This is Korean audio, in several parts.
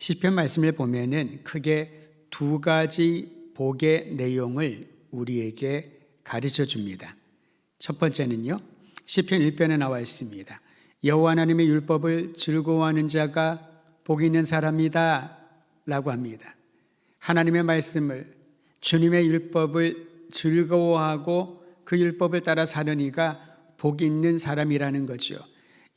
시편 말씀을 보면은 크게 두 가지 복의 내용을 우리에게 가르쳐 줍니다. 첫 번째는요, 시편 1편에 나와 있습니다. 여호와 하나님의 율법을 즐거워하는 자가 복 있는 사람이다 라고 합니다. 하나님의 말씀을, 주님의 율법을 즐거워하고 그 율법을 따라 사는 이가 복 있는 사람이라는 거죠.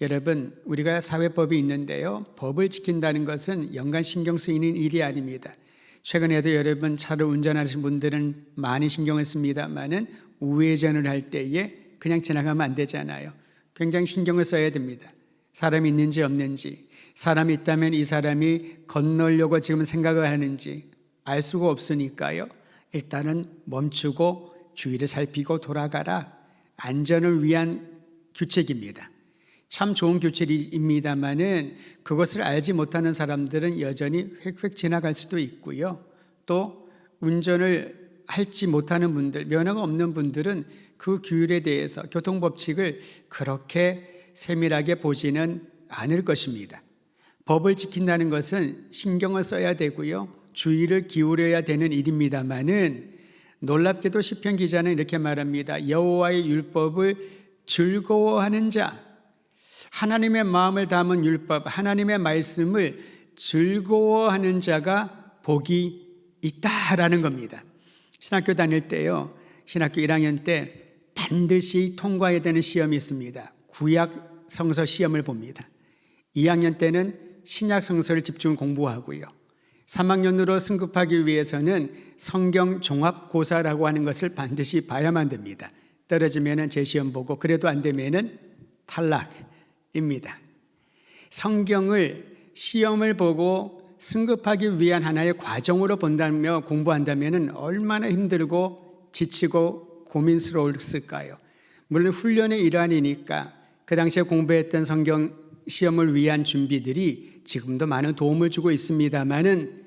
여러분, 우리가 사회법이 있는데요, 법을 지킨다는 것은 연간 신경 쓰이는 일이 아닙니다. 최근에도 여러분 차를 운전하시는 분들은 많이 신경을 씁니다만은 우회전을 할 때에 그냥 지나가면 안 되잖아요. 굉장히 신경을 써야 됩니다. 사람이 있는지 없는지, 사람이 있다면 이 사람이 건너려고 지금 생각을 하는지 알 수가 없으니까요, 일단은 멈추고 주위를 살피고 돌아가라. 안전을 위한 규칙입니다. 참 좋은 규칙입니다만은 그것을 알지 못하는 사람들은 여전히 획획 지나갈 수도 있고요. 또 운전을 할지 못하는 분들, 면허가 없는 분들은 그 규율에 대해서 교통법칙을 그렇게 세밀하게 보지는 않을 것입니다. 법을 지킨다는 것은 신경을 써야 되고요, 주의를 기울여야 되는 일입니다만은 놀랍게도 시편 기자는 이렇게 말합니다. 여호와의 율법을 즐거워하는 자, 하나님의 마음을 담은 율법, 하나님의 말씀을 즐거워하는 자가 복이 있다라는 겁니다. 신학교 다닐 때요, 신학교 1학년 때 반드시 통과해야 되는 시험이 있습니다. 구약 성서 시험을 봅니다. 2학년 때는 신약 성서를 집중 공부하고요, 3학년으로 승급하기 위해서는 성경 종합고사라고 하는 것을 반드시 봐야만 됩니다. 떨어지면 재시험 보고 그래도 안 되면 탈락입니다. 성경을 시험을 보고 승급하기 위한 하나의 과정으로 본다며 공부한다면 얼마나 힘들고 지치고 고민스러웠을까요? 물론 훈련의 일환이니까 그 당시에 공부했던 성경 시험을 위한 준비들이 지금도 많은 도움을 주고 있습니다만은,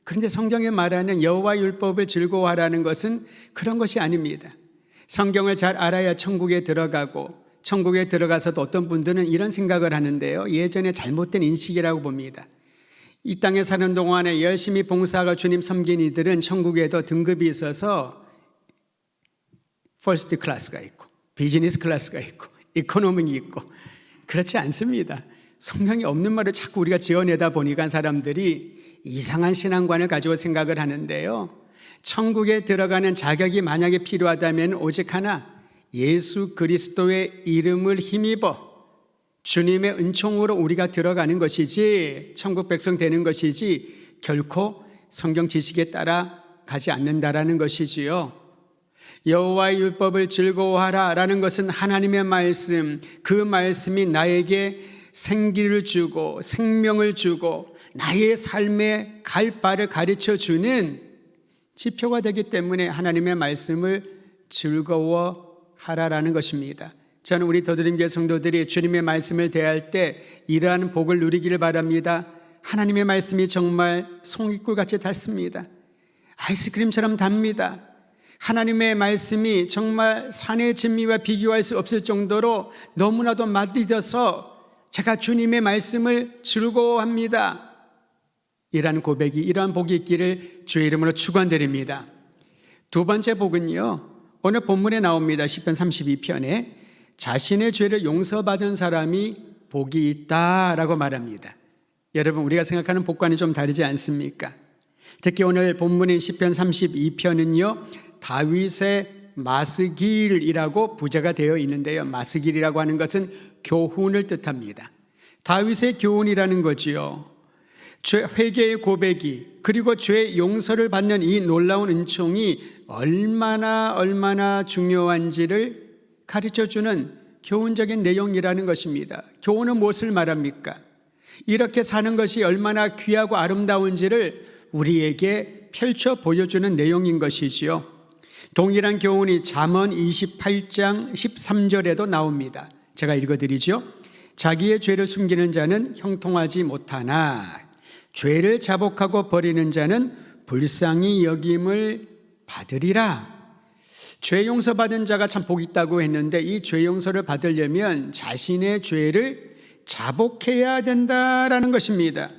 그런데 성경에 말하는 여호와 율법을 즐거워하라는 것은 그런 것이 아닙니다. 성경을 잘 알아야 천국에 들어가고, 천국에 들어가서도 어떤 분들은 이런 생각을 하는데요, 예전에 잘못된 인식이라고 봅니다. 이 땅에 사는 동안에 열심히 봉사하고 주님 섬긴 이들은 천국에도 등급이 있어서 퍼스트 클래스가 있고 비즈니스 클래스가 있고 이코노미가 있고, 그렇지 않습니다. 성경에 없는 말을 자꾸 우리가 지어내다 보니까 사람들이 이상한 신앙관을 가지고 생각을 하는데요, 천국에 들어가는 자격이 만약에 필요하다면 오직 하나, 예수 그리스도의 이름을 힘입어 주님의 은총으로 우리가 들어가는 것이지, 천국 백성 되는 것이지 결코 성경 지식에 따라 가지 않는다라는 것이지요. 여호와의 율법을 즐거워하라 라는 것은 하나님의 말씀, 그 말씀이 나에게 생기를 주고 생명을 주고 나의 삶에 갈 바를 가르쳐 주는 지표가 되기 때문에 하나님의 말씀을 즐거워하라라는 것입니다. 저는 우리 더드림교회 성도들이 주님의 말씀을 대할 때 이러한 복을 누리기를 바랍니다. 하나님의 말씀이 정말 송이꿀같이 달습니다. 아이스크림처럼 답니다. 하나님의 말씀이 정말 산의 진미와 비교할 수 없을 정도로 너무나도 맛있어서 제가 주님의 말씀을 즐거워합니다. 이러한 고백이, 이러한 복이 있기를 주의 이름으로 축원드립니다. 두 번째 복은요, 오늘 본문에 나옵니다. 시편 32편에 자신의 죄를 용서받은 사람이 복이 있다라고 말합니다. 여러분, 우리가 생각하는 복과는 좀 다르지 않습니까? 특히 오늘 본문인 시편 32편은요, 다윗의 마스길이라고 부제가 되어 있는데요, 마스길이라고 하는 것은 교훈을 뜻합니다. 다윗의 교훈이라는 거지요. 회개의 고백이, 그리고 죄 용서를 받는 이 놀라운 은총이 얼마나 중요한지를 가르쳐주는 교훈적인 내용이라는 것입니다. 교훈은 무엇을 말합니까? 이렇게 사는 것이 얼마나 귀하고 아름다운지를 우리에게 펼쳐 보여주는 내용인 것이지요. 동일한 교훈이 잠언 28장 13절에도 나옵니다. 제가 읽어드리죠. 자기의 죄를 숨기는 자는 형통하지 못하나 죄를 자복하고 버리는 자는 불쌍히 여김을 받으리라. 죄 용서받은 자가 참 복이 있다고 했는데, 이 죄 용서를 받으려면 자신의 죄를 자복해야 된다라는 것입니다.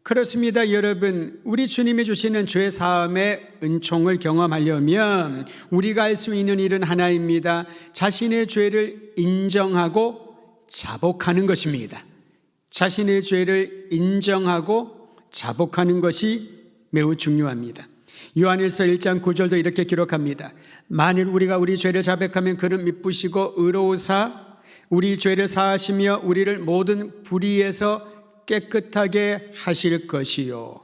그렇습니다, 여러분. 우리 주님이 주시는 죄 사함의 은총을 경험하려면 우리가 할 수 있는 일은 하나입니다. 자신의 죄를 인정하고 자복하는 것입니다. 자신의 죄를 인정하고 자복하는 것이 매우 중요합니다. 요한일서 1장 9절도 이렇게 기록합니다. 만일 우리가 우리 죄를 자백하면 그는 미쁘시고 의로우사 우리 죄를 사하시며 우리를 모든 불의에서 깨끗하게 하실 것이요.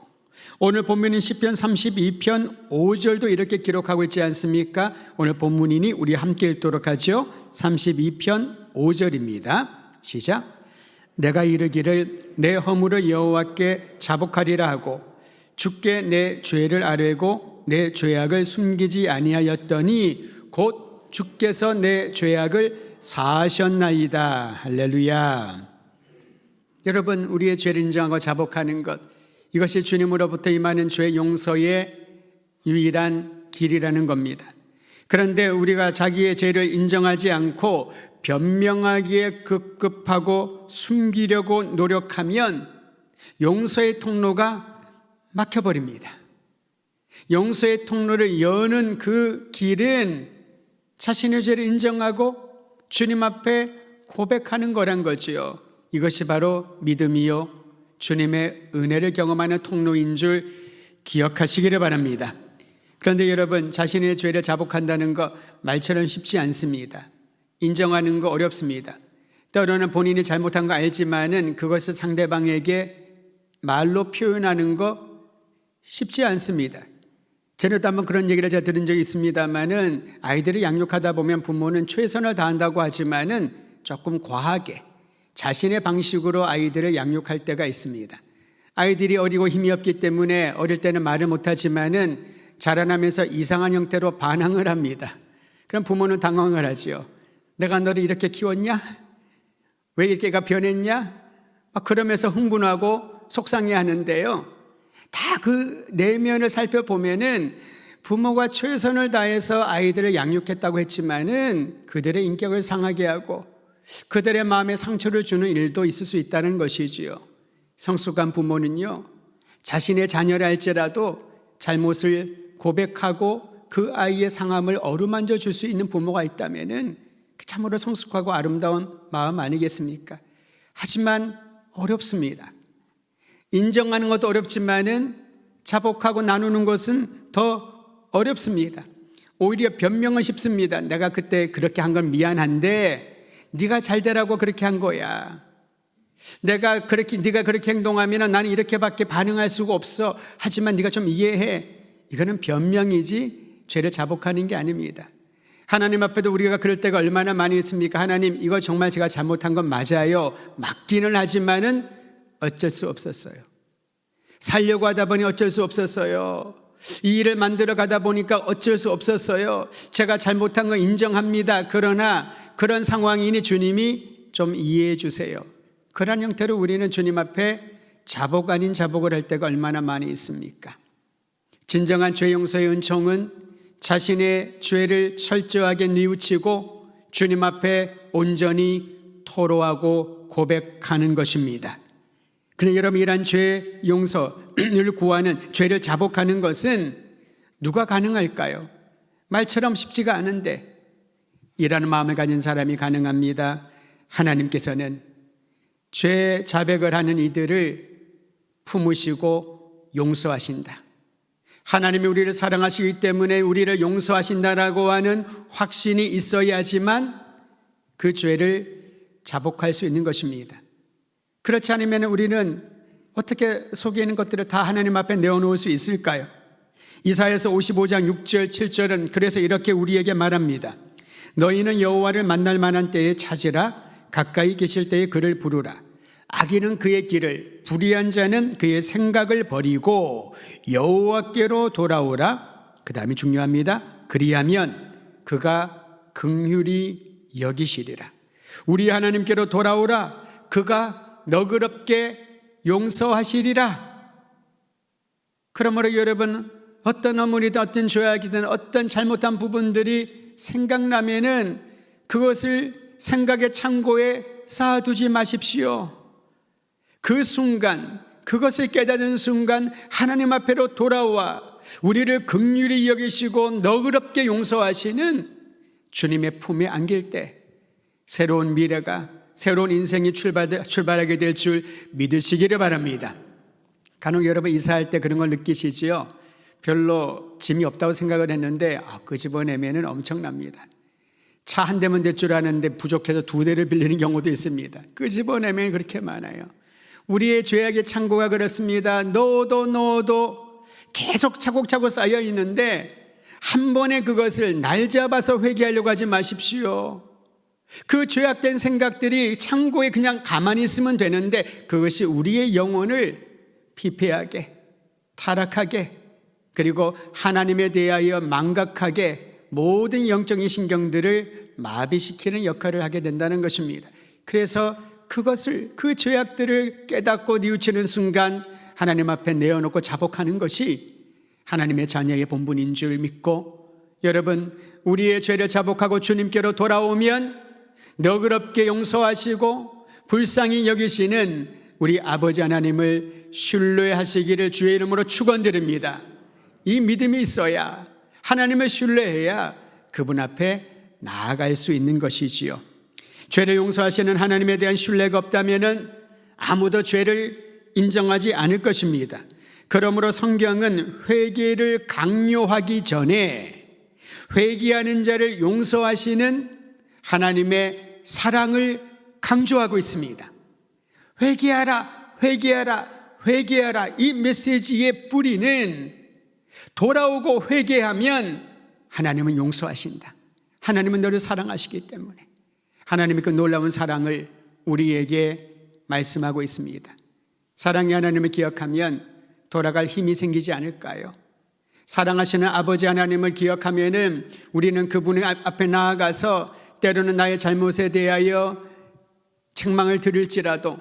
오늘 본문인 시편 32편 5절도 이렇게 기록하고 있지 않습니까? 오늘 본문이니 우리 함께 읽도록 하죠. 32편 5절입니다. 시작. 내가 이르기를 내 허물을 여호와께 자복하리라 하고 주께 내 죄를 아뢰고 내 죄악을 숨기지 아니하였더니 곧 주께서 내 죄악을 사하셨나이다. 할렐루야. 여러분, 우리의 죄를 인정하고 자복하는 것, 이것이 주님으로부터 임하는 죄 용서의 유일한 길이라는 겁니다. 그런데 우리가 자기의 죄를 인정하지 않고 변명하기에 급급하고 숨기려고 노력하면 용서의 통로가 막혀버립니다. 용서의 통로를 여는 그 길은 자신의 죄를 인정하고 주님 앞에 고백하는 거란 거지요. 이것이 바로 믿음이요 주님의 은혜를 경험하는 통로인 줄 기억하시기를 바랍니다. 그런데 여러분, 자신의 죄를 자복한다는 거 말처럼 쉽지 않습니다. 인정하는 거 어렵습니다. 때로는 본인이 잘못한 거 알지만은 그것을 상대방에게 말로 표현하는 거 쉽지 않습니다. 전에도 한번 그런 얘기를 제가 들은 적이 있습니다만은 아이들을 양육하다 보면 부모는 최선을 다한다고 하지만은 조금 과하게 자신의 방식으로 아이들을 양육할 때가 있습니다. 아이들이 어리고 힘이 없기 때문에 어릴 때는 말을 못하지만은 자라나면서 이상한 형태로 반항을 합니다. 그럼 부모는 당황을 하지요. 내가 너를 이렇게 키웠냐? 왜 이렇게가 변했냐? 그러면서 흥분하고 속상해하는데요. 다 그 내면을 살펴보면은 부모가 최선을 다해서 아이들을 양육했다고 했지만은 그들의 인격을 상하게 하고 그들의 마음에 상처를 주는 일도 있을 수 있다는 것이지요. 성숙한 부모는요, 자신의 자녀를 할지라도 잘못을 고백하고 그 아이의 상함을 어루만져 줄 수 있는 부모가 있다면은 참으로 성숙하고 아름다운 마음 아니겠습니까? 하지만 어렵습니다. 인정하는 것도 어렵지만은 자복하고 나누는 것은 더 어렵습니다. 오히려 변명은 쉽습니다. 내가 그때 그렇게 한 건 미안한데 네가 잘 되라고 그렇게 한 거야. 네가 그렇게 행동하면 나는 이렇게밖에 반응할 수가 없어. 하지만 네가 좀 이해해. 이거는 변명이지 죄를 자복하는 게 아닙니다. 하나님 앞에도 우리가 그럴 때가 얼마나 많이 있습니까? 하나님, 이거 정말 제가 잘못한 건 맞아요. 맞기는 하지만은 어쩔 수 없었어요. 살려고 하다 보니 어쩔 수 없었어요. 이 일을 만들어 가다 보니까 어쩔 수 없었어요. 제가 잘못한 거 인정합니다. 그러나 그런 상황이니 주님이 좀 이해해 주세요. 그런 형태로 우리는 주님 앞에 자복 아닌 자복을 할 때가 얼마나 많이 있습니까? 진정한 죄 용서의 은총은 자신의 죄를 철저하게 뉘우치고 주님 앞에 온전히 토로하고 고백하는 것입니다. 그런데 여러분, 이러한 죄 용서를 구하는, 죄를 자복하는 것은 누가 가능할까요? 말처럼 쉽지가 않은데 이라는 마음을 가진 사람이 가능합니다. 하나님께서는 죄 자백을 하는 이들을 품으시고 용서하신다. 하나님이 우리를 사랑하시기 때문에 우리를 용서하신다라고 하는 확신이 있어야지만 그 죄를 자복할 수 있는 것입니다. 그렇지 않으면 우리는 어떻게 속에 있는 것들을 다 하나님 앞에 내어놓을 수 있을까요? 이사야서 55장 6절 7절은 그래서 이렇게 우리에게 말합니다. 너희는 여호와를 만날 만한 때에 찾으라. 가까이 계실 때에 그를 부르라. 악인은 그의 길을, 불의한 자는 그의 생각을 버리고 여호와께로 돌아오라. 그 다음이 중요합니다. 그리하면 그가 긍휼히 여기시리라. 우리 하나님께로 돌아오라. 그가 너그럽게 용서하시리라. 그러므로 여러분, 어떤 어물이든 어떤 죄악이든 어떤 잘못한 부분들이 생각나면은 그것을 생각의 창고에 쌓아두지 마십시오. 그 순간 그것을 깨닫는 순간 하나님 앞에로 돌아와 우리를 긍휼히 여기시고 너그럽게 용서하시는 주님의 품에 안길 때 새로운 미래가, 새로운 인생이 출발하게 될 줄 믿으시기를 바랍니다. 간혹 여러분 이사할 때 그런 걸 느끼시지요? 별로 짐이 없다고 생각을 했는데 끄집어내면 엄청납니다. 차 한 대면 될 줄 아는데 부족해서 2대를 빌리는 경우도 있습니다. 끄집어내면 그렇게 많아요. 우리의 죄악의 창고가 그렇습니다. 넣어도 계속 차곡차곡 쌓여 있는데 한 번에 그것을 날 잡아서 회개하려고 하지 마십시오. 그 죄악된 생각들이 창고에 그냥 가만히 있으면 되는데 그것이 우리의 영혼을 피폐하게, 타락하게, 그리고 하나님에 대하여 망각하게 모든 영적인 신경들을 마비시키는 역할을 하게 된다는 것입니다. 그래서 그 죄악들을 깨닫고 뉘우치는 순간 하나님 앞에 내어놓고 자복하는 것이 하나님의 자녀의 본분인 줄 믿고, 여러분 우리의 죄를 자복하고 주님께로 돌아오면 너그럽게 용서하시고 불쌍히 여기시는 우리 아버지 하나님을 신뢰하시기를 주의 이름으로 축원드립니다. 이 믿음이 있어야, 하나님을 신뢰해야 그분 앞에 나아갈 수 있는 것이지요. 죄를 용서하시는 하나님에 대한 신뢰가 없다면 아무도 죄를 인정하지 않을 것입니다. 그러므로 성경은 회개를 강요하기 전에 회개하는 자를 용서하시는 하나님의 사랑을 강조하고 있습니다. 회개하라, 회개하라, 회개하라. 이 메시지의 뿌리는 돌아오고 회개하면 하나님은 용서하신다. 하나님은 너를 사랑하시기 때문에 하나님의 그 놀라운 사랑을 우리에게 말씀하고 있습니다. 사랑의 하나님을 기억하면 돌아갈 힘이 생기지 않을까요? 사랑하시는 아버지 하나님을 기억하면은 우리는 그분의 앞에 나아가서 때로는 나의 잘못에 대하여 책망을 들을지라도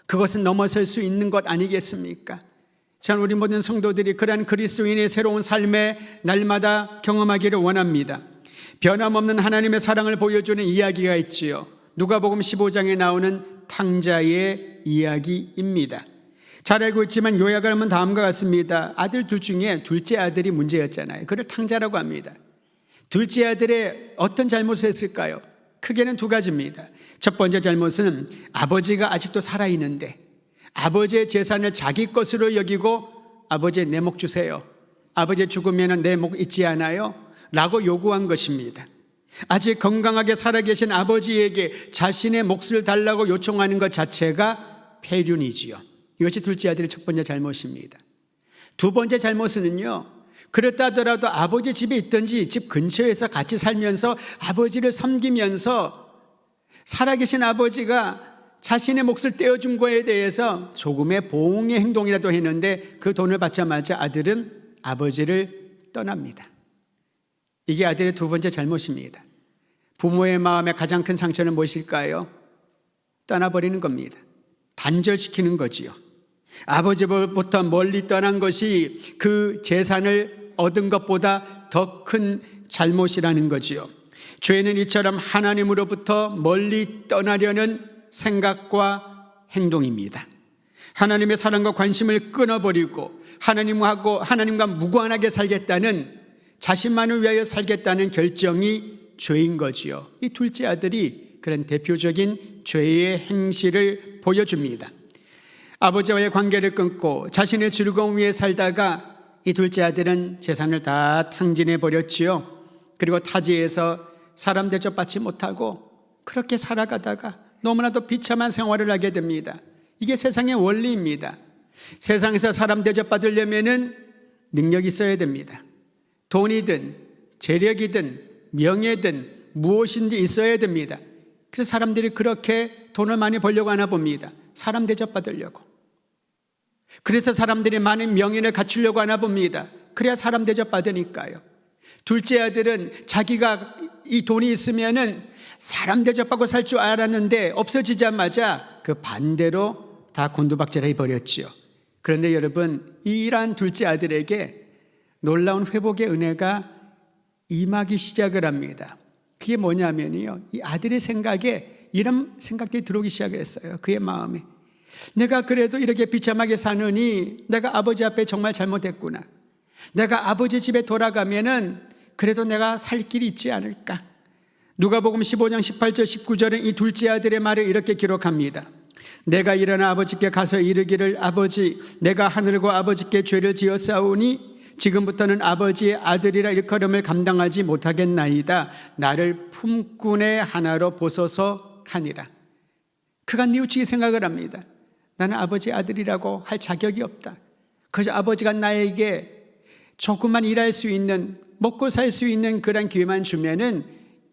그것은 넘어설 수 있는 것 아니겠습니까? 저는 우리 모든 성도들이 그러한 그리스도인의 새로운 삶에 날마다 경험하기를 원합니다. 변함없는 하나님의 사랑을 보여주는 이야기가 있지요. 누가복음 15장에 나오는 탕자의 이야기입니다. 잘 알고 있지만 요약을 하면 다음과 같습니다. 아들 둘 중에 둘째 아들이 문제였잖아요. 그를 탕자라고 합니다. 둘째 아들의 어떤 잘못을 했을까요? 크게는 2가지입니다. 첫 번째 잘못은 아버지가 아직도 살아있는데 아버지의 재산을 자기 것으로 여기고 아버지 내 목 주세요. 아버지 죽으면 내 목 있지 않아요? 라고 요구한 것입니다. 아직 건강하게 살아계신 아버지에게 자신의 몫을 달라고 요청하는 것 자체가 폐륜이지요. 이것이 둘째 아들의 첫 번째 잘못입니다. 2번째 잘못은요, 그렇다 하더라도 아버지 집에 있든지 집 근처에서 같이 살면서 아버지를 섬기면서 살아계신 아버지가 자신의 몫을 떼어준 거에 대해서 조금의 보응의 행동이라도 했는데 그 돈을 받자마자 아들은 아버지를 떠납니다. 이게 아들의 2번째 잘못입니다. 부모의 마음에 가장 큰 상처는 무엇일까요? 떠나버리는 겁니다. 단절시키는 거지요. 아버지로부터 멀리 떠난 것이 그 재산을 얻은 것보다 더 큰 잘못이라는 거지요. 죄는 이처럼 하나님으로부터 멀리 떠나려는 생각과 행동입니다. 하나님의 사랑과 관심을 끊어버리고 하나님과 무관하게 살겠다는, 자신만을 위하여 살겠다는 결정이 죄인 거지요. 이 둘째 아들이 그런 대표적인 죄의 행실을 보여줍니다. 아버지와의 관계를 끊고 자신의 즐거움 위에 살다가 이 둘째 아들은 재산을 다 탕진해 버렸지요. 그리고 타지에서 사람 대접받지 못하고 그렇게 살아가다가 너무나도 비참한 생활을 하게 됩니다. 이게 세상의 원리입니다. 세상에서 사람 대접받으려면은 능력이 있어야 됩니다. 돈이든 재력이든 명예든 무엇인지 있어야 됩니다. 그래서 사람들이 그렇게 돈을 많이 벌려고 하나 봅니다. 사람 대접받으려고. 그래서 사람들이 많은 명예를 갖추려고 하나 봅니다. 그래야 사람 대접받으니까요. 둘째 아들은 자기가 이 돈이 있으면은 사람 대접받고 살 줄 알았는데 없어지자마자 그 반대로 다 곤두박질해 버렸지요. 그런데 여러분, 이러한 둘째 아들에게 놀라운 회복의 은혜가 임하기 시작을 합니다. 그게 뭐냐면요, 이 아들의 생각에 이런 생각들이 들어오기 시작했어요. 그의 마음에 내가 그래도 이렇게 비참하게 사느니 내가 아버지 앞에 정말 잘못했구나. 내가 아버지 집에 돌아가면은 그래도 내가 살 길이 있지 않을까. 누가복음 15장 18절 19절은 이 둘째 아들의 말을 이렇게 기록합니다. 내가 일어나 아버지께 가서 이르기를 아버지 내가 하늘과 아버지께 죄를 지었사오니 지금부터는 아버지의 아들이라 일컬음을 감당하지 못하겠나이다. 나를 품꾼의 하나로 보소서 하니라. 그가 뉘우치게 생각을 합니다. 나는 아버지 아들이라고 할 자격이 없다. 그래서 아버지가 나에게 조금만 일할 수 있는, 먹고 살 수 있는 그런 기회만 주면은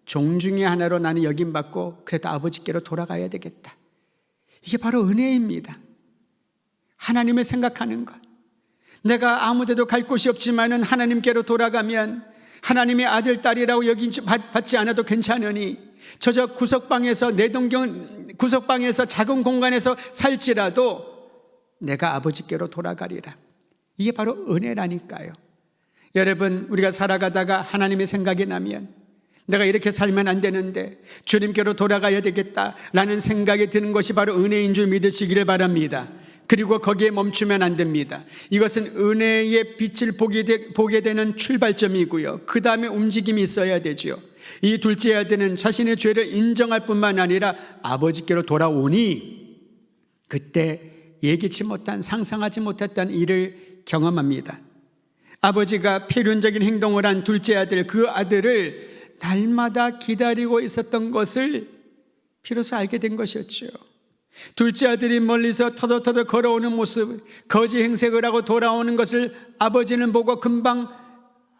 종 중에 하나로 나는 여김받고 그래도 아버지께로 돌아가야 되겠다. 이게 바로 은혜입니다. 하나님을 생각하는 것. 내가 아무데도 갈 곳이 없지만은 하나님께로 돌아가면 하나님의 아들, 딸이라고 받지 않아도 괜찮으니 저 구석방에서 구석방에서 작은 공간에서 살지라도 내가 아버지께로 돌아가리라. 이게 바로 은혜라니까요. 여러분, 우리가 살아가다가 하나님의 생각이 나면 내가 이렇게 살면 안 되는데 주님께로 돌아가야 되겠다라는 생각이 드는 것이 바로 은혜인 줄 믿으시기를 바랍니다. 그리고 거기에 멈추면 안 됩니다. 이것은 은혜의 빛을 보게 되는 출발점이고요. 그 다음에 움직임이 있어야 되죠. 이 둘째 아들은 자신의 죄를 인정할 뿐만 아니라 아버지께로 돌아오니 그때 예기치 못한, 상상하지 못했던 일을 경험합니다. 아버지가 필연적인 행동을 한 둘째 아들, 그 아들을 날마다 기다리고 있었던 것을 비로소 알게 된 것이었죠. 둘째 아들이 멀리서 터덜터덜 걸어오는 모습, 거지 행색을 하고 돌아오는 것을 아버지는 보고 금방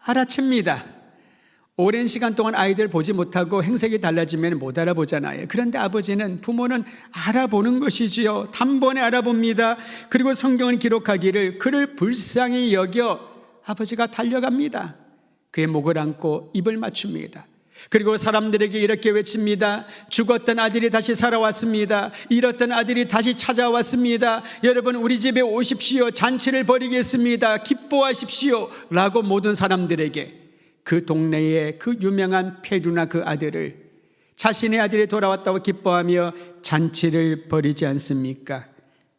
알아챕니다. 오랜 시간 동안 아이들 보지 못하고 행색이 달라지면 못 알아보잖아요. 그런데 아버지는, 부모는 알아보는 것이지요. 단번에 알아봅니다. 그리고 성경은 기록하기를 그를 불쌍히 여겨 아버지가 달려갑니다. 그의 목을 안고 입을 맞춥니다. 그리고 사람들에게 이렇게 외칩니다. 죽었던 아들이 다시 살아왔습니다. 잃었던 아들이 다시 찾아왔습니다. 여러분, 우리 집에 오십시오. 잔치를 벌이겠습니다. 기뻐하십시오. 라고 모든 사람들에게 그 동네의 그 유명한 페루나 그 아들을, 자신의 아들이 돌아왔다고 기뻐하며 잔치를 벌이지 않습니까?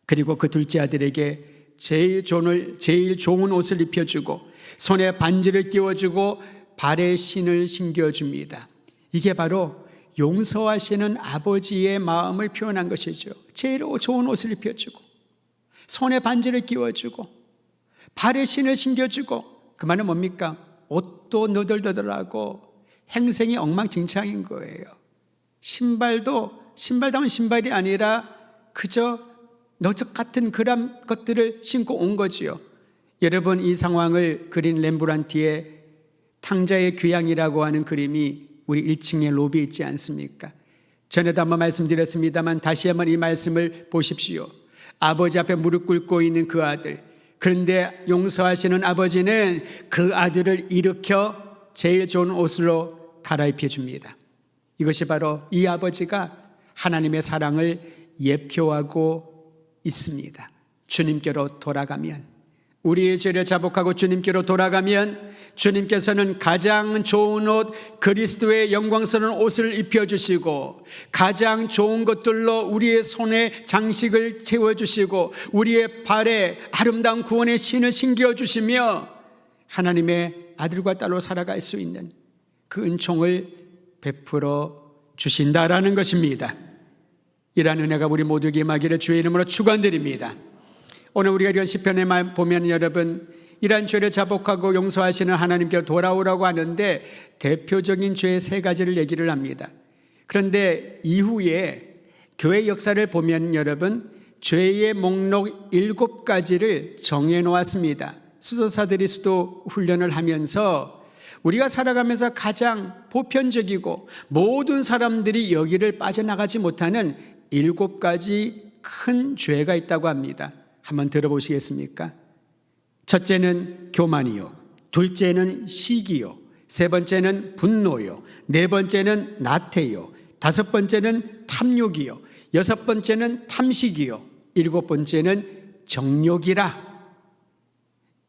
그리고 그 둘째 아들에게 제일 좋은 옷을 입혀주고 손에 반지를 끼워주고 발에 신을 신겨줍니다. 이게 바로 용서하시는 아버지의 마음을 표현한 것이죠. 제일 좋은 옷을 입혀주고 손에 반지를 끼워주고 발에 신을 신겨주고, 그 말은 뭡니까? 옷도 너덜너덜하고 행생이 엉망진창인 거예요. 신발다운 신발이 아니라 그저 너적 같은 그런 것들을 신고 온 거지요. 여러분, 이 상황을 그린 렘브란트의 탕자의 귀향이라고 하는 그림이 우리 1층에 로비에 있지 않습니까? 전에도 한번 말씀드렸습니다만 다시 한번 이 말씀을 보십시오. 아버지 앞에 무릎 꿇고 있는 그 아들, 그런데 용서하시는 아버지는 그 아들을 일으켜 제일 좋은 옷으로 갈아입혀 줍니다. 이것이 바로 이 아버지가 하나님의 사랑을 예표하고 있습니다. 주님께로 돌아가면, 우리의 죄를 자복하고 주님께로 돌아가면 주님께서는 가장 좋은 옷, 그리스도의 영광스러운 옷을 입혀주시고 가장 좋은 것들로 우리의 손에 장식을 채워주시고 우리의 발에 아름다운 구원의 신을 신겨주시며 하나님의 아들과 딸로 살아갈 수 있는 그 은총을 베풀어 주신다라는 것입니다. 이러한 은혜가 우리 모두에게 임하기를 주의 이름으로 축원드립니다. 오늘 우리가 이런 시편에 보면 여러분, 이러한 죄를 자복하고 용서하시는 하나님께로 돌아오라고 하는데 대표적인 죄의 세 가지를 얘기를 합니다. 그런데 이후에 교회 역사를 보면 여러분, 죄의 목록 7가지를 정해 놓았습니다. 수도사들이 수도 훈련을 하면서 우리가 살아가면서 가장 보편적이고 모든 사람들이 여기를 빠져나가지 못하는 7가지 큰 죄가 있다고 합니다. 한번 들어보시겠습니까? 첫째는 교만이요, 둘째는 시기요, 세 번째는 분노요, 네 번째는 나태요, 다섯 번째는 탐욕이요, 여섯 번째는 탐식이요, 일곱 번째는 정욕이라.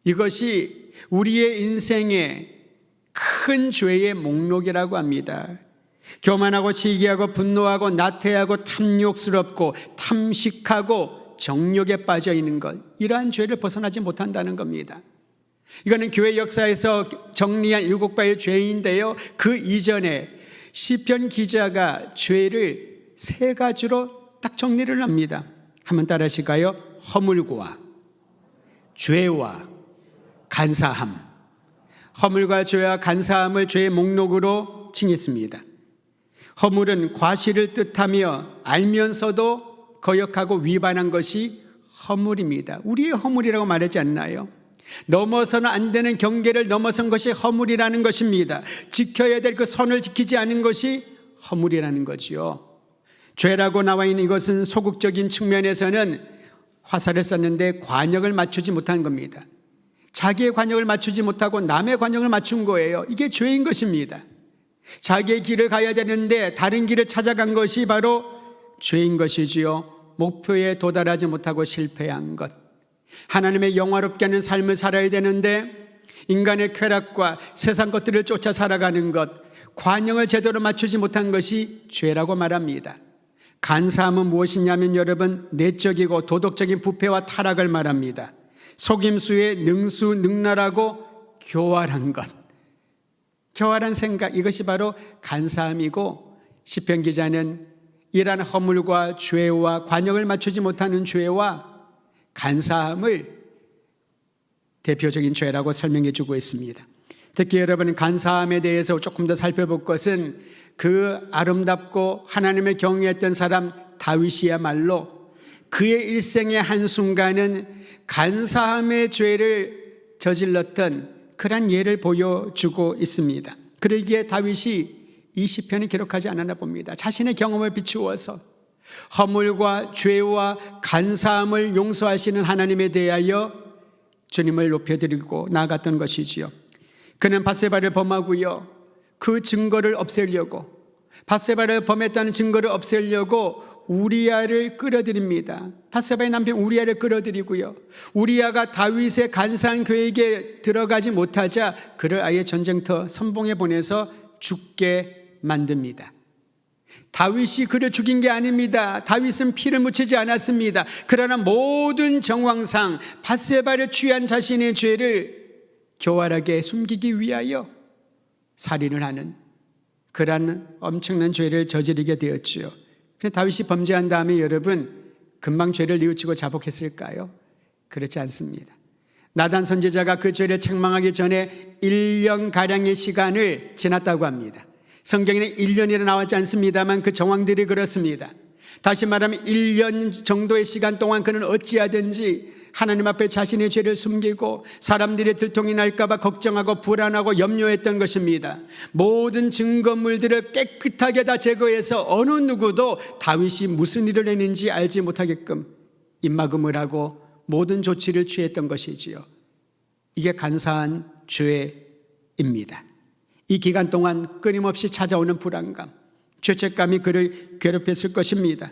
이것이 우리의 인생의 큰 죄의 목록이라고 합니다. 교만하고 시기하고 분노하고 나태하고 탐욕스럽고 탐식하고 정욕에 빠져 있는 것, 이러한 죄를 벗어나지 못한다는 겁니다. 이거는 교회 역사에서 정리한 7가지의 죄인데요, 그 이전에 시편 기자가 죄를 3가지로 딱 정리를 합니다. 한번 따라 하실까요? 허물과 죄와 간사함. 허물과 죄와 간사함을 죄의 목록으로 칭했습니다. 허물은 과실을 뜻하며 알면서도 거역하고 위반한 것이 허물입니다. 우리의 허물이라고 말하지 않나요? 넘어서는 안 되는 경계를 넘어선 것이 허물이라는 것입니다. 지켜야 될 그 선을 지키지 않은 것이 허물이라는 거지요. 죄라고 나와 있는 이것은 소극적인 측면에서는 화살을 쐈는데 관역을 맞추지 못한 겁니다. 자기의 관역을 맞추지 못하고 남의 관역을 맞춘 거예요. 이게 죄인 것입니다. 자기의 길을 가야 되는데 다른 길을 찾아간 것이 바로 죄인 것이지요. 목표에 도달하지 못하고 실패한 것. 하나님의 영화롭게 하는 삶을 살아야 되는데 인간의 쾌락과 세상 것들을 쫓아 살아가는 것, 관용을 제대로 맞추지 못한 것이 죄라고 말합니다. 간사함은 무엇이냐면 여러분, 내적이고 도덕적인 부패와 타락을 말합니다. 속임수에 능수능란하고 교활한 것, 교활한 생각, 이것이 바로 간사함이고, 시편 기자는 이러한 허물과 죄와 관역을 맞추지 못하는 죄와 간사함을 대표적인 죄라고 설명해 주고 있습니다. 특히 여러분, 간사함에 대해서 조금 더 살펴볼 것은 그 아름답고 하나님을 경외했던 사람 다윗이야말로 그의 일생의 한순간은 간사함의 죄를 저질렀던 그런 예를 보여주고 있습니다. 그러기에 다윗이 이 시편을 기록하지 않았나 봅니다. 자신의 경험을 비추어서 허물과 죄와 간사함을 용서하시는 하나님에 대하여 주님을 높여드리고 나아갔던 것이지요. 그는 밧세바를 범하고요, 그 증거를 없애려고, 밧세바를 범했다는 증거를 없애려고 우리야를 끌어들입니다. 밧세바의 남편 우리야를 끌어들이고요, 우리야가 다윗의 간사한 계획에 들어가지 못하자 그를 아예 전쟁터 선봉에 보내서 죽게 만듭니다. 다윗이 그를 죽인 게 아닙니다. 다윗은 피를 묻히지 않았습니다. 그러나 모든 정황상 밧세바를 취한 자신의 죄를 교활하게 숨기기 위하여 살인을 하는 그러한 엄청난 죄를 저지르게 되었지요. 그런데 다윗이 범죄한 다음에 여러분, 금방 죄를 뉘우치고 자복했을까요? 그렇지 않습니다. 나단 선지자가 그 죄를 책망하기 전에 1년가량의 시간을 지났다고 합니다. 성경에는 1년이라 나왔지 않습니다만 그 정황들이 그렇습니다. 다시 말하면 1년 정도의 시간 동안 그는 어찌하든지 하나님 앞에 자신의 죄를 숨기고 사람들이 들통이 날까 봐 걱정하고 불안하고 염려했던 것입니다. 모든 증거물들을 깨끗하게 다 제거해서 어느 누구도 다윗이 무슨 일을 했는지 알지 못하게끔 입막음을 하고 모든 조치를 취했던 것이지요. 이게 간사한 죄입니다. 이 기간 동안 끊임없이 찾아오는 불안감, 죄책감이 그를 괴롭혔을 것입니다.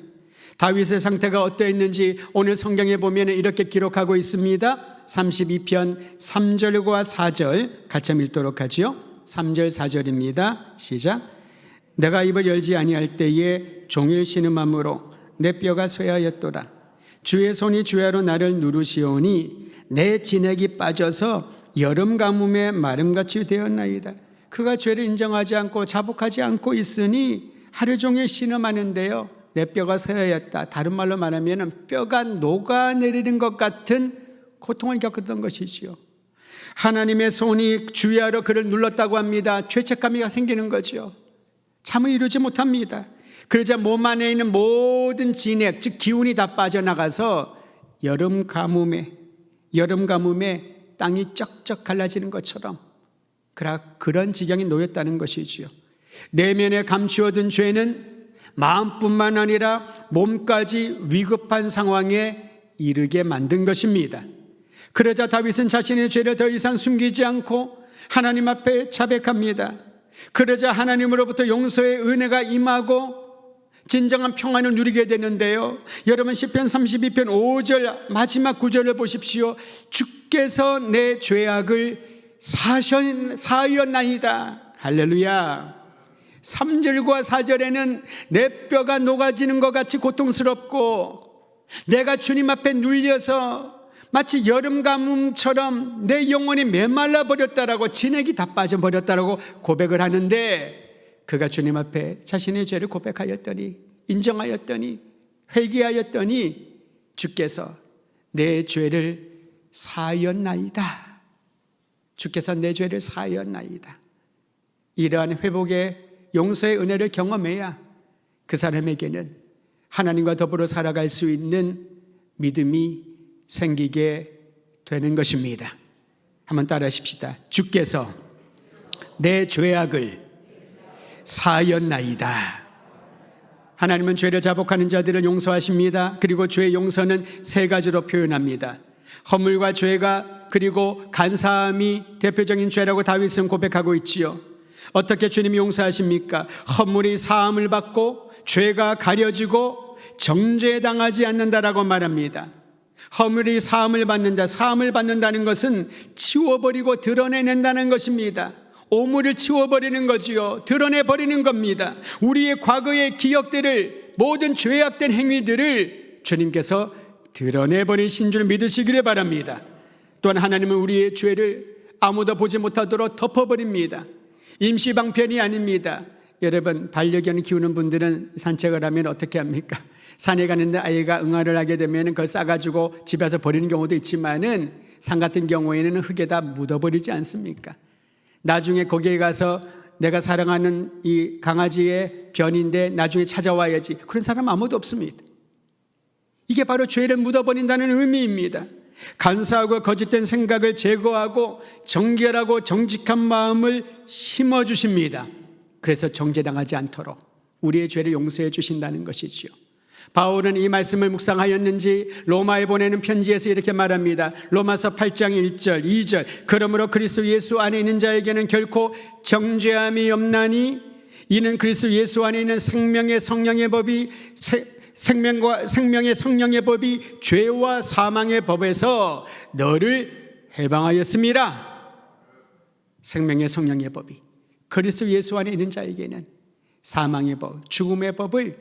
다윗의 상태가 어떠했는지 오늘 성경에 보면 이렇게 기록하고 있습니다. 32편 3절과 4절 같이 읽도록 하지요. 3절 4절입니다. 시작. 내가 입을 열지 아니할 때에 종일 신음함으로 내 뼈가 쇠하였도다. 주의 손이 주야로 나를 누르시오니 내 진액이 빠져서 여름 가뭄에 마름같이 되었나이다. 그가 죄를 인정하지 않고 자복하지 않고 있으니 하루 종일 신음하는데요, 내 뼈가 쇠하였다. 다른 말로 말하면 뼈가 녹아내리는 것 같은 고통을 겪었던 것이지요. 하나님의 손이 주야로 그를 눌렀다고 합니다. 죄책감이 생기는 거죠. 잠을 이루지 못합니다. 그러자 몸 안에 있는 모든 진액, 즉 기운이 다 빠져나가서 여름 가뭄에 땅이 쩍쩍 갈라지는 것처럼 그런 지경에 놓였다는 것이지요. 내면에 감추어둔 죄는 마음뿐만 아니라 몸까지 위급한 상황에 이르게 만든 것입니다. 그러자 다윗은 자신의 죄를 더 이상 숨기지 않고 하나님 앞에 자백합니다. 그러자 하나님으로부터 용서의 은혜가 임하고 진정한 평안을 누리게 되는데요, 여러분 시편 32편 5절 마지막 구절을 보십시오. 주께서 내 죄악을 사하였나이다. 할렐루야. 3절과 4절에는 내 뼈가 녹아지는 것 같이 고통스럽고 내가 주님 앞에 눌려서 마치 여름 가뭄처럼 내 영혼이 메말라 버렸다라고 진액이 다 빠져버렸다라고 고백을 하는데, 그가 주님 앞에 자신의 죄를 고백하였더니, 인정하였더니, 회개하였더니 주께서 내 죄를 사하였나이다. 주께서 내 죄를 사하였나이다. 이러한 회복의 용서의 은혜를 경험해야 그 사람에게는 하나님과 더불어 살아갈 수 있는 믿음이 생기게 되는 것입니다. 한번 따라하십시다. 주께서 내 죄악을 사하였나이다. 하나님은 죄를 자복하는 자들을 용서하십니다. 그리고 죄의 용서는 세 가지로 표현합니다. 허물과 죄가 그리고 간사함이 대표적인 죄라고 다윗은 고백하고 있지요. 어떻게 주님이 용서하십니까? 허물이 사함을 받고 죄가 가려지고 정죄당하지 않는다라고 말합니다. 허물이 사함을 받는다. 사함을 받는다는 것은 치워버리고 드러내낸다는 것입니다. 오물을 치워버리는 거지요. 드러내버리는 겁니다. 우리의 과거의 기억들을, 모든 죄악된 행위들을 주님께서 드러내버리신 줄 믿으시기를 바랍니다. 또한 하나님은 우리의 죄를 아무도 보지 못하도록 덮어버립니다. 임시방편이 아닙니다. 여러분, 반려견 키우는 분들은 산책을 하면 어떻게 합니까? 산에 가는데 아이가 응아를 하게 되면 그걸 싸가지고 집에서 버리는 경우도 있지만은 산 같은 경우에는 흙에다 묻어버리지 않습니까? 나중에 거기에 가서 내가 사랑하는 이 강아지의 변인데 나중에 찾아와야지, 그런 사람 아무도 없습니다. 이게 바로 죄를 묻어버린다는 의미입니다. 간사하고 거짓된 생각을 제거하고 정결하고 정직한 마음을 심어주십니다. 그래서 정죄당하지 않도록 우리의 죄를 용서해 주신다는 것이지요. 바울은 이 말씀을 묵상하였는지 로마에 보내는 편지에서 이렇게 말합니다. 로마서 8장 1절 2절 그러므로 그리스도 예수 안에 있는 자에게는 결코 정죄함이 없나니 이는 그리스도 예수 안에 있는 생명의 성령의 법이 생명의 성령의 법이 죄와 사망의 법에서 너를 해방하였습니다. 생명의 성령의 법이 그리스도 예수 안에 있는 자에게는 사망의 법, 죽음의 법을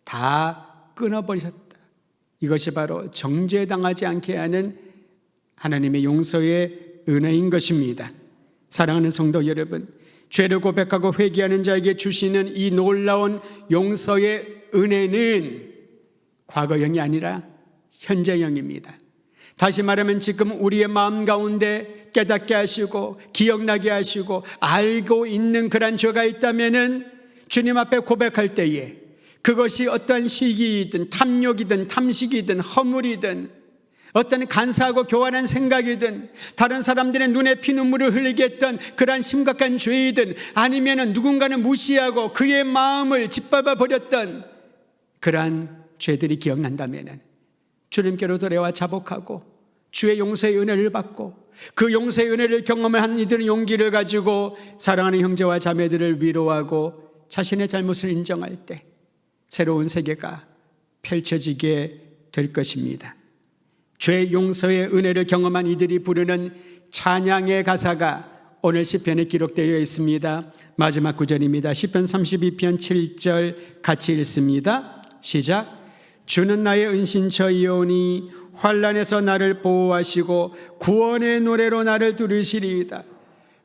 다 끊어버리셨다. 이것이 바로 정죄당하지 않게 하는 하나님의 용서의 은혜인 것입니다. 사랑하는 성도 여러분, 죄를 고백하고 회개하는 자에게 주시는 이 놀라운 용서의 은혜는 과거형이 아니라 현재형입니다. 다시 말하면 지금 우리의 마음 가운데 깨닫게 하시고 기억나게 하시고 알고 있는 그런 죄가 있다면은 주님 앞에 고백할 때에 그것이 어떤 시기이든 탐욕이든 탐식이든 허물이든 어떤 간사하고 교활한 생각이든 다른 사람들의 눈에 피눈물을 흘리게 했던 그러한 심각한 죄이든 아니면 누군가는 무시하고 그의 마음을 짓밟아 버렸던 그러한 죄들이 기억난다면 주님께로 돌아와 자복하고 주의 용서의 은혜를 받고 그 용서의 은혜를 경험한 이들은 용기를 가지고 사랑하는 형제와 자매들을 위로하고 자신의 잘못을 인정할 때 새로운 세계가 펼쳐지게 될 것입니다. 죄 용서의 은혜를 경험한 이들이 부르는 찬양의 가사가 오늘 시편에 기록되어 있습니다. 마지막 구절입니다. 시편 32편 7절 같이 읽습니다. 시작. 주는 나의 은신처이오니 환난에서 나를 보호하시고 구원의 노래로 나를 두르시리이다.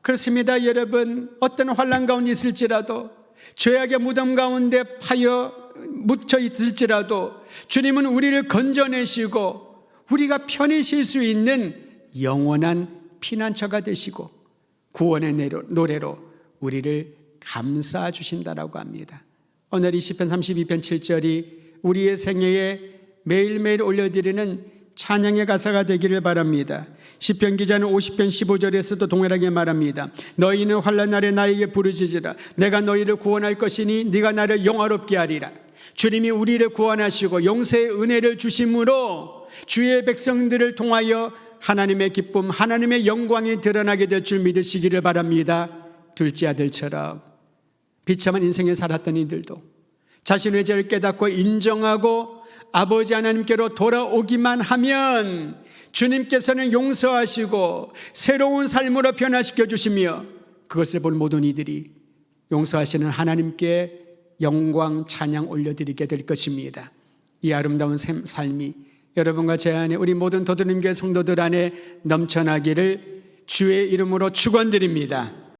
그렇습니다. 여러분, 어떤 환난 가운데 있을지라도 죄악의 무덤 가운데 파여 묻혀 있을지라도 주님은 우리를 건져내시고 우리가 편히 쉴 수 있는 영원한 피난처가 되시고 구원의 노래로 우리를 감싸 주신다라고 합니다. 오늘 이 시편 32편 7절이 우리의 생애에 매일매일 올려드리는 찬양의 가사가 되기를 바랍니다. 시편 기자는 50편 15절에서도 동일하게 말합니다. 너희는 환난 날에 나에게 부르짖으라. 내가 너희를 구원할 것이니 네가 나를 영화롭게 하리라. 주님이 우리를 구원하시고 용서의 은혜를 주심으로 주의 백성들을 통하여 하나님의 기쁨, 하나님의 영광이 드러나게 될 줄 믿으시기를 바랍니다. 둘째 아들처럼 비참한 인생에 살았던 이들도 자신의 죄를 깨닫고 인정하고 아버지 하나님께로 돌아오기만 하면 주님께서는 용서하시고 새로운 삶으로 변화시켜 주시며 그것을 본 모든 이들이 용서하시는 하나님께 영광 찬양 올려드리게 될 것입니다. 이 아름다운 삶이 여러분과 제 안에 우리 모든 도드림교회 성도들 안에 넘쳐나기를 주의 이름으로 축원드립니다.